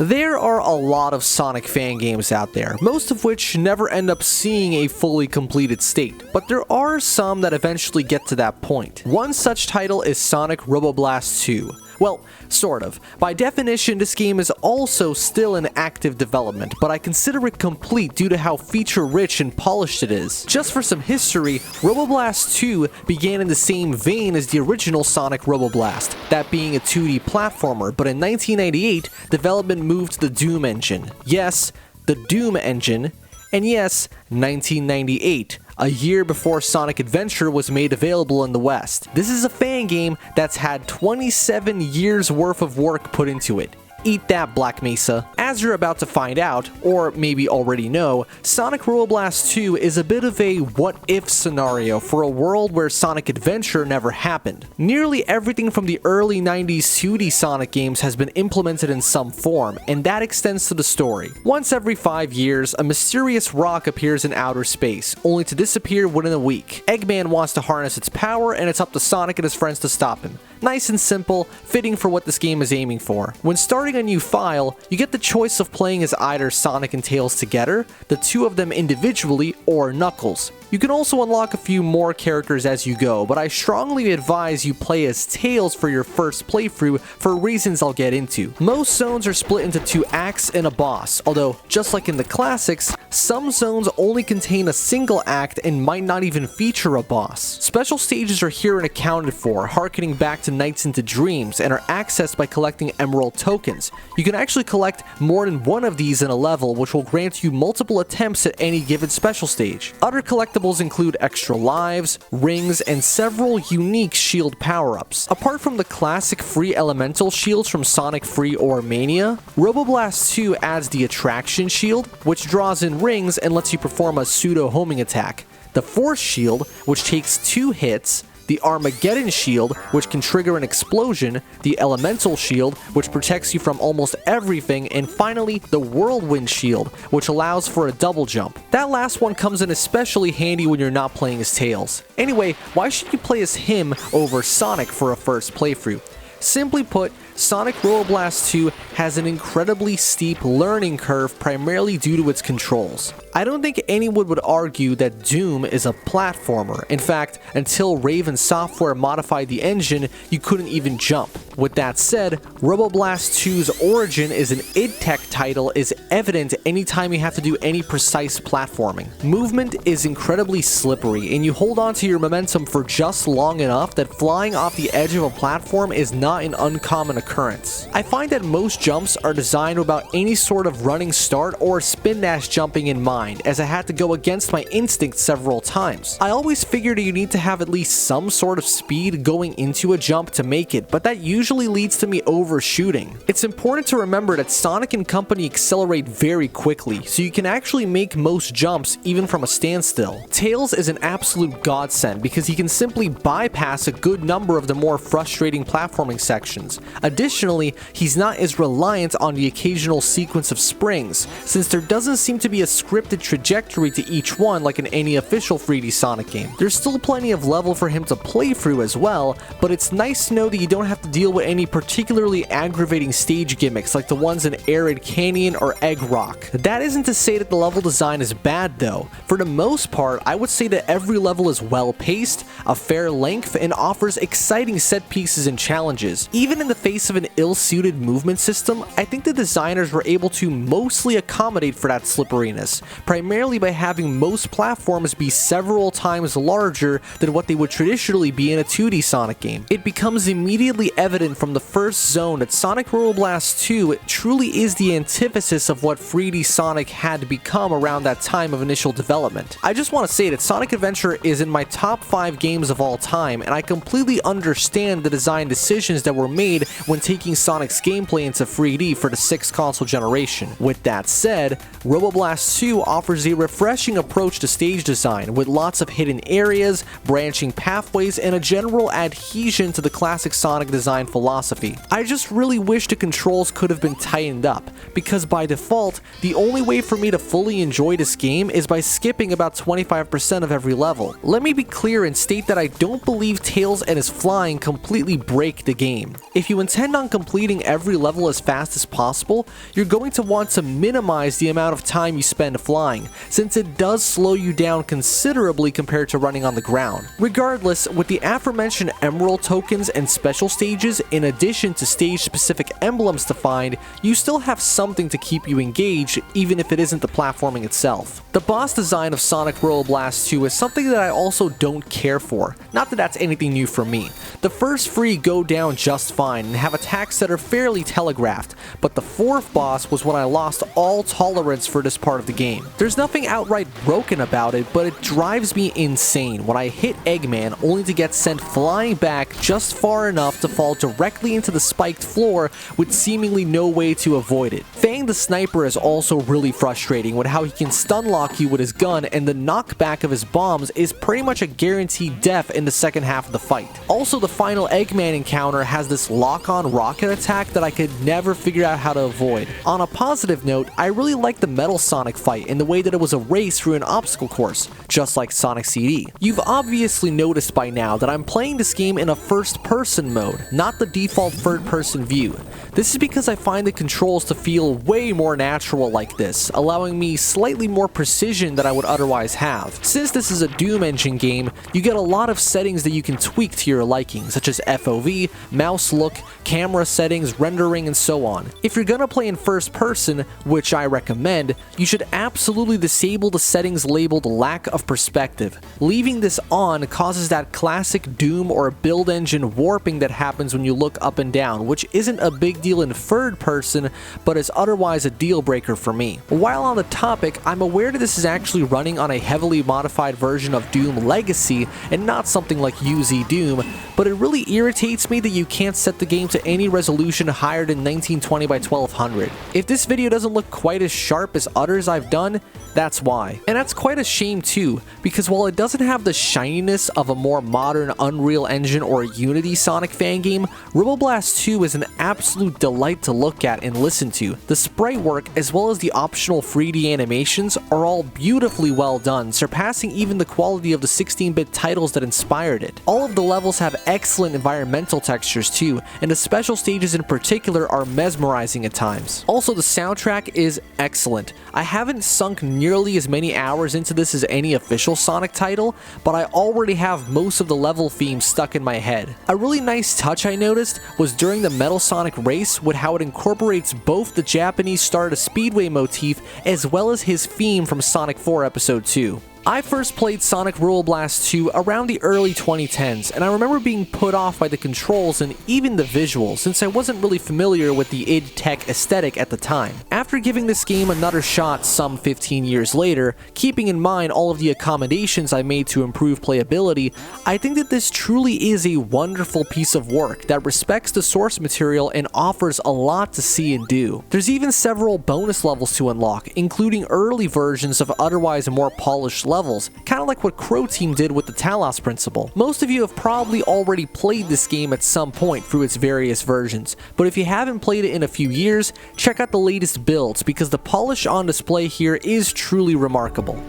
There are a lot of Sonic fan games out there, most of which never end up seeing a fully completed state, but there are some that eventually get to that point. One such title is Sonic Robo Blast 2. Well, sort of. By definition, this game is also still in active development, but I consider it complete due to how feature-rich and polished it is. Just for some history, Robo Blast 2 began in the same vein as the original Sonic Robo Blast, that being a 2D platformer, but in 1998, development moved to the Doom engine. Yes, the Doom engine, and yes, 1998. A year before Sonic Adventure was made available in the West. This is a fan game that's had 27 years worth of work put into it. Eat that, Black Mesa. As you're about to find out, or maybe already know, Sonic Robo Blast 2 is a bit of a what-if scenario for a world where Sonic Adventure never happened. Nearly everything from the early 90s 2D Sonic games has been implemented in some form, and that extends to the story. Once every 5 years, a mysterious rock appears in outer space, only to disappear within a week. Eggman wants to harness its power, and it's up to Sonic and his friends to stop him. Nice and simple, fitting for what this game is aiming for. When starting a new file, you get the choice of playing as either Sonic and Tails together, the two of them individually, or Knuckles. You can also unlock a few more characters as you go, but I strongly advise you play as Tails for your first playthrough for reasons I'll get into. Most zones are split into 2 acts and a boss, although, just like in the classics, some zones only contain a single act and might not even feature a boss. Special stages are here and accounted for, harkening back to Nights into Dreams, and are accessed by collecting Emerald tokens. You can actually collect more than one of these in a level, which will grant you multiple attempts at any given special stage. Other collectibles include extra lives, rings, and several unique shield power-ups. Apart from the classic free elemental shields from Sonic Free or Mania, Robo Blast 2 adds the attraction shield, which draws in rings and lets you perform a pseudo homing attack, the force shield, which takes 2 hits, the Armageddon shield, which can trigger an explosion, the elemental shield, which protects you from almost everything, and finally, the whirlwind shield, which allows for a double jump. That last one comes in especially handy when you're not playing as Tails. Anyway, why should you play as him over Sonic for a first playthrough? Simply put, Sonic Robo Blast 2 has an incredibly steep learning curve primarily due to its controls. I don't think anyone would argue that Doom is a platformer. In fact, until Raven Software modified the engine, you couldn't even jump. With that said, Robo Blast 2's origin as an idtech title is evident anytime you have to do any precise platforming. Movement is incredibly slippery, and you hold on to your momentum for just long enough that flying off the edge of a platform is not an uncommon occurrence. I find that most jumps are designed without any sort of running start or spin dash jumping in mind, as I had to go against my instinct several times. I always figured you need to have at least some sort of speed going into a jump to make it, but that usually leads to me overshooting. It's important to remember that Sonic and company accelerate very quickly, so you can actually make most jumps even from a standstill. Tails is an absolute godsend because he can simply bypass a good number of the more frustrating platforming sections. Additionally, he's not as reliant on the occasional sequence of springs, since there doesn't seem to be a scripted trajectory to each one like in any official 3D Sonic game. There's still plenty of level for him to play through as well, but it's nice to know that you don't have to deal with any particularly aggravating stage gimmicks like the ones in Arid Canyon or Egg Rock. That isn't to say that the level design is bad though. For the most part, I would say that every level is well paced, a fair length, and offers exciting set pieces and challenges. Even in the face of an ill-suited movement system, I think the designers were able to mostly accommodate for that slipperiness, primarily by having most platforms be several times larger than what they would traditionally be in a 2D Sonic game. It becomes immediately evident from the first zone that Sonic Robo Blast 2 truly is the antithesis of what 3D Sonic had become around that time of initial development. I just want to say that Sonic Adventure is in my top 5 games of all time, and I completely understand the design decisions that were made when taking Sonic's gameplay into 3D for the 6th console generation. With that said, Robo Blast 2 offers a refreshing approach to stage design, with lots of hidden areas, branching pathways, and a general adhesion to the classic Sonic design philosophy. I just really wish the controls could have been tightened up, because by default, the only way for me to fully enjoy this game is by skipping about 25% of every level. Let me be clear and state that I don't believe Tails and his flying completely break the game. If you intend on completing every level as fast as possible, you're going to want to minimize the amount of time you spend flying, since it does slow you down considerably compared to running on the ground. Regardless, with the aforementioned emerald tokens and special stages, in addition to stage-specific emblems to find, you still have something to keep you engaged, even if it isn't the platforming itself. The boss design of Sonic Robo Blast 2 is something that I also don't care for. Not that that's anything new for me. The first three go down just fine and have attacks that are fairly telegraphed, but the fourth boss was when I lost all tolerance for this part of the game. There's nothing outright broken about it, but it drives me insane when I hit Eggman only to get sent flying back just far enough to fall directly into the spiked floor with seemingly no way to avoid it. Fang the Sniper is also really frustrating with how he can stun lock you with his gun, and the knockback of his bombs is pretty much a guaranteed death in the second half of the fight. Also, the final Eggman encounter has this lock-on rocket attack that I could never figure out how to avoid. On a positive note, I really like the Metal Sonic fight in the way that it was a race through an obstacle course, just like Sonic CD. You've obviously noticed by now that I'm playing this game in a first-person mode, not the default third-person view. This is because I find the controls to feel way more natural like this, allowing me slightly more precision than I would otherwise have. Since this is a Doom engine game, you get a lot of settings that you can tweak to your liking, such as FOV, mouse look, camera settings, rendering, and so on. If you're gonna play in first person, which I recommend, you should absolutely disable the settings labeled lack of perspective. Leaving this on causes that classic Doom or build engine warping that happens when you look up and down, which isn't a big deal in third person, but is otherwise a deal breaker for me. While on the topic, I'm aware that this is actually running on a heavily modified version of Doom Legacy and not something like UZ Doom, but it really irritates me that you can't set the game to any resolution higher than 1920 by 1200. If this video doesn't look quite as sharp as others I've done, that's why. And that's quite a shame too, because while it doesn't have the shininess of a more modern Unreal Engine or Unity Sonic fan game, Robo Blast 2 is an absolute delight to look at and listen to. The sprite work as well as the optional 3D animations are all beautifully well done, surpassing even the quality of the 16-bit titles that inspired it. All of the levels have excellent environmental textures too, and the special stages in particular are mesmerizing at times. Also, the soundtrack is excellent. I haven't sunk nearly as many hours into this as any official Sonic title, but I already have most of the level themes stuck in my head. A really nice touch I noticed was during the Metal Sonic race with how it incorporates both the Japanese Stardust Speedway motif as well as his theme from Sonic 4 Episode 2. I first played Sonic Robo Blast 2 around the early 2010s, and I remember being put off by the controls and even the visuals, since I wasn't really familiar with the idtech aesthetic at the time. After giving this game another shot some 15 years later, keeping in mind all of the accommodations I made to improve playability, I think that this truly is a wonderful piece of work that respects the source material and offers a lot to see and do. There's even several bonus levels to unlock, including early versions of otherwise more polished levels, kind of like what Crow Team did with the Talos principle. Most of you have probably already played this game at some point through its various versions, but if you haven't played it in a few years, check out the latest builds because the polish on display here is truly remarkable.